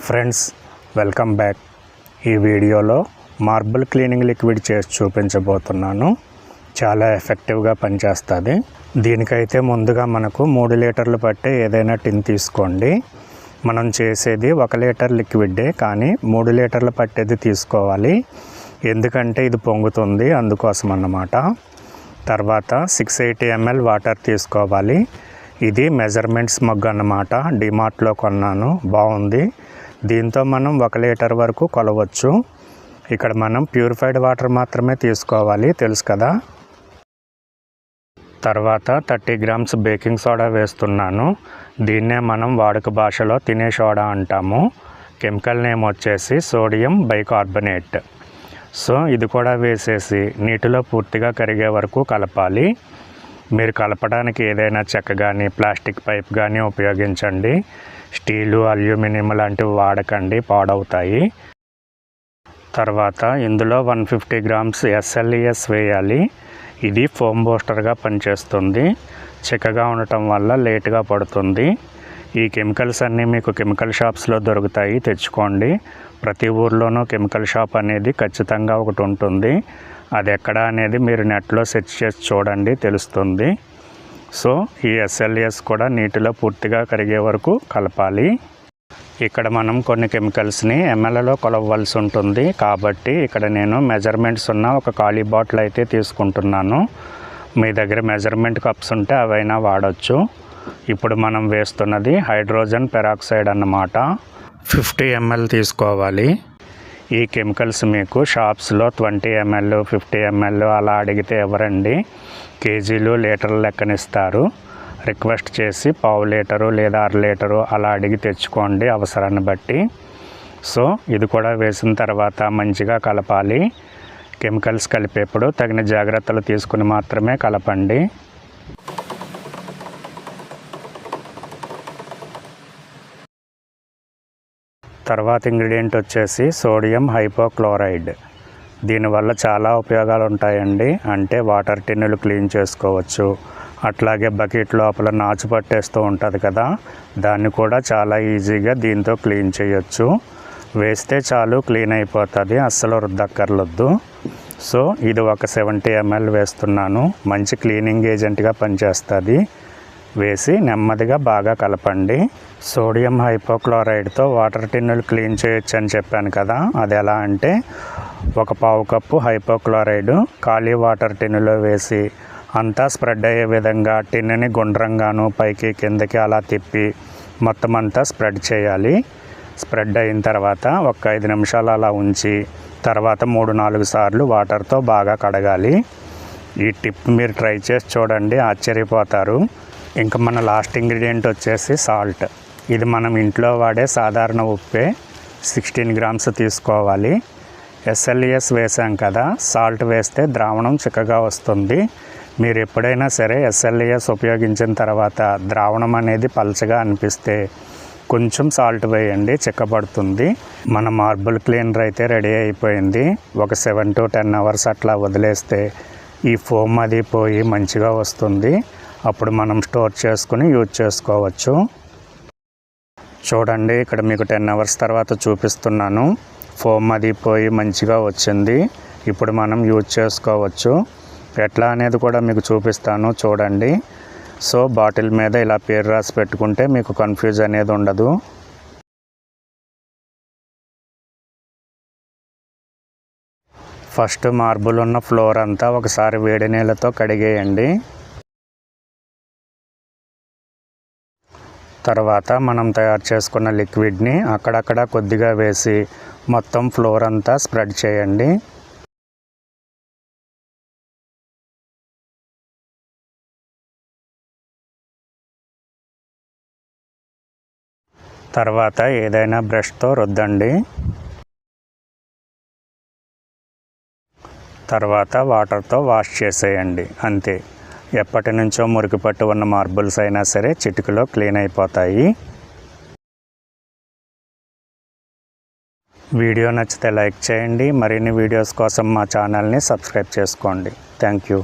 Friends welcome back. ఈ వీడియోలో marble cleaning liquid చేసి చూపించబోతున్నాను. చాలా ఎఫెక్టివ్గా పనిచేస్తుంది. దీనికైతే ముందుగా మనకు 3 లీటర్లు పట్టే ఏదైనా టిన్ తీసుకోండి. మనం చేసేది 1 లీటర్ లిక్విడే, కానీ 3 లీటర్లు పట్టేది తీసుకోవాలి. ఎందుకంటే ఇది పొంగుతుంది, అందుకోసం అన్నమాట. తర్వాత 680 ml వాటర్ తీసుకోవాలి. ఇది మెజర్మెంట్స్ మగ్ అన్నమాట. డిమార్ట్లో కొన్నాను, బాగుంది. దీంతో మనం 1 లీటర్ వరకు కొలవచ్చు. ఇక్కడ మనం ప్యూరిఫైడ్ వాటర్ మాత్రమే తీసుకోవాలి, తెలుసు కదా. తర్వాత 30 గ్రామ్స్ బేకింగ్ సోడా వేస్తున్నాను. దీన్నే మనం వాడుక భాషలో తినే సోడా అంటాము. కెమికల్ నేమ్ వచ్చేసి సోడియం బైకార్బోనేట్. సో ఇది కూడా వేసేసి నీటిలో పూర్తిగా కరిగే వరకు కలపాలి. మీరు కలపడానికి ఏదైనా చెక్క కానీ ప్లాస్టిక్ పైప్ కానీ ఉపయోగించండి. స్టీలు, అల్యూమినియం లాంటివి వాడకండి, పాడవుతాయి. తర్వాత ఇందులో 150 గ్రామ్స్ SLES వేయాలి. ఇది ఫోమ్ బూస్టర్గా పనిచేస్తుంది. చిక్కగా ఉండటం వల్ల లేటుగా పడుతుంది. ఈ కెమికల్స్ అన్నీ మీకు కెమికల్ షాప్స్లో దొరుకుతాయి, తెచ్చుకోండి. ప్రతి ఊర్లోనూ కెమికల్ షాప్ అనేది ఖచ్చితంగా ఒకటి ఉంటుంది. అది ఎక్కడ అనేది మీరు నెట్లో సెర్చ్ చేసి చూడండి, తెలుస్తుంది. సో ఈ SLES కూడా నీటిలో పూర్తిగా కరిగే వరకు కలపాలి. ఇక్కడ మనం కొన్ని కెమికల్స్ని mlలో కొలవవలసి ఉంటుంది. కాబట్టి ఇక్కడ నేను మెజర్మెంట్స్ ఉన్న ఒక ఖాళీ బాటిల్ అయితే తీసుకుంటున్నాను. మీ దగ్గర మెజర్మెంట్ కప్స్ ఉంటే అవైనా వాడచ్చు. ఇప్పుడు మనం వేస్తున్నది హైడ్రోజన్ పెరాక్సైడ్ అన్నమాట. 50 ml తీసుకోవాలి. ఈ కెమికల్స్ మీకు షాప్స్లో 20 ml 50 ml అలా అడిగితే ఎవరండి, కేజీలు లీటర్లు లెక్కనిస్తారు. రిక్వెస్ట్ చేసి 1/2 లీటరు లేదా 1/2 లీటరు అలా అడిగి తెచ్చుకోండి అవసరాన్ని బట్టి. సో ఇది కూడా వేసిన తర్వాత మంచిగా కలపాలి. కెమికల్స్ కలిపేప్పుడు తగిన జాగ్రత్తలు తీసుకుని మాత్రమే కలపండి. తర్వాత ఇంగ్రీడియంట్ వచ్చేసి సోడియం హైపోక్లోరైడ్. దీనివల్ల చాలా ఉపయోగాలు ఉంటాయండి. అంటే వాటర్ టిన్నులు క్లీన్ చేసుకోవచ్చు. అట్లాగే బకెట్ లోపల నాచు పట్టేస్తూ ఉంటుంది కదా, దాన్ని కూడా చాలా ఈజీగా దీంతో క్లీన్ చేయొచ్చు. వేస్తే చాలు, క్లీన్ అయిపోతుంది, అస్సలు రుద్దక్కర్లొద్దు. సో ఇది ఒక 70 ml వేస్తున్నాను. మంచి క్లీనింగ్ ఏజెంట్గా పనిచేస్తుంది. వేసి నెమ్మదిగా బాగా కలపండి. సోడియం హైపోక్లోరైడ్తో వాటర్ టిన్నులు క్లీన్ చేయొచ్చు అని చెప్పాను కదా, అది ఎలా అంటే 1/4 కప్పు హైపోక్లోరైడ్ ఖాళీ వాటర్ టిన్నులో వేసి అంతా స్ప్రెడ్ అయ్యే విధంగా టిన్నుని గుండ్రంగాను పైకి కిందకి అలా తిప్పి మొత్తం అంతా స్ప్రెడ్ చేయాలి. స్ప్రెడ్ అయిన తర్వాత ఒక 5 నిమిషాలు అలా ఉంచి తర్వాత 3-4 సార్లు వాటర్తో బాగా కడగాలి. ఈ టిప్ మీరు ట్రై చేసి చూడండి, ఆశ్చర్యపోతారు. ఇంకా మన లాస్ట్ ఇంగ్రీడియంట్ వచ్చేసి సాల్ట్. ఇది మనం ఇంట్లో వాడే సాధారణ ఉప్పే. 16 గ్రామ్స్ తీసుకోవాలి. SLES వేసాం కదా, సాల్ట్ వేస్తే ద్రావణం చిక్కగా వస్తుంది. మీరు ఎప్పుడైనా సరే SLES ఉపయోగించిన తర్వాత ద్రావణం అనేది పలచగా అనిపిస్తే కొంచెం సాల్ట్ వేయండి, చిక్కబడుతుంది. మన మార్బుల్ క్లీనర్ అయితే రెడీ అయిపోయింది. ఒక 7 to 10 అవర్స్ అట్లా వదిలేస్తే ఈ ఫోమ్ అది పోయి మంచిగా వస్తుంది. అప్పుడు మనం స్టోర్ చేసుకుని యూజ్ చేసుకోవచ్చు. చూడండి, ఇక్కడ మీకు 10 అవర్స్ తర్వాత చూపిస్తున్నాను. ఫోమ్ అది పోయి మంచిగా వచ్చింది. ఇప్పుడు మనం యూజ్ చేసుకోవచ్చు. ఎట్లా అనేది కూడా మీకు చూపిస్తాను, చూడండి. సో బాటిల్ మీద ఇలా పేరు రాసి పెట్టుకుంటే మీకు కన్ఫ్యూజ్ అనేది ఉండదు. ఫస్ట్ మార్బుల్ ఉన్న ఫ్లోర్ అంతా ఒకసారి వేడి నీళ్ళతో కడిగేయండి. తర్వాత మనం తయారు చేసుకున్న లిక్విడ్ని అక్కడక్కడ కొద్దిగా వేసి మొత్తం ఫ్లోర్ అంతా స్ప్రెడ్ చేయండి. తర్వాత ఏదైనా బ్రష్తో రుద్దండి. తర్వాత వాటర్తో వాష్ చేసేయండి, అంతే. ఎప్పటి నుంచో మురికి పట్టు ఉన్న మార్బుల్స్ అయినా సరే చిటికలో క్లీన్ అయిపోతాయి. వీడియో నచ్చితే లైక్ చేయండి. మరిన్ని వీడియోస్ కోసం మా ఛానల్ని సబ్స్క్రైబ్ చేసుకోండి. Thank you.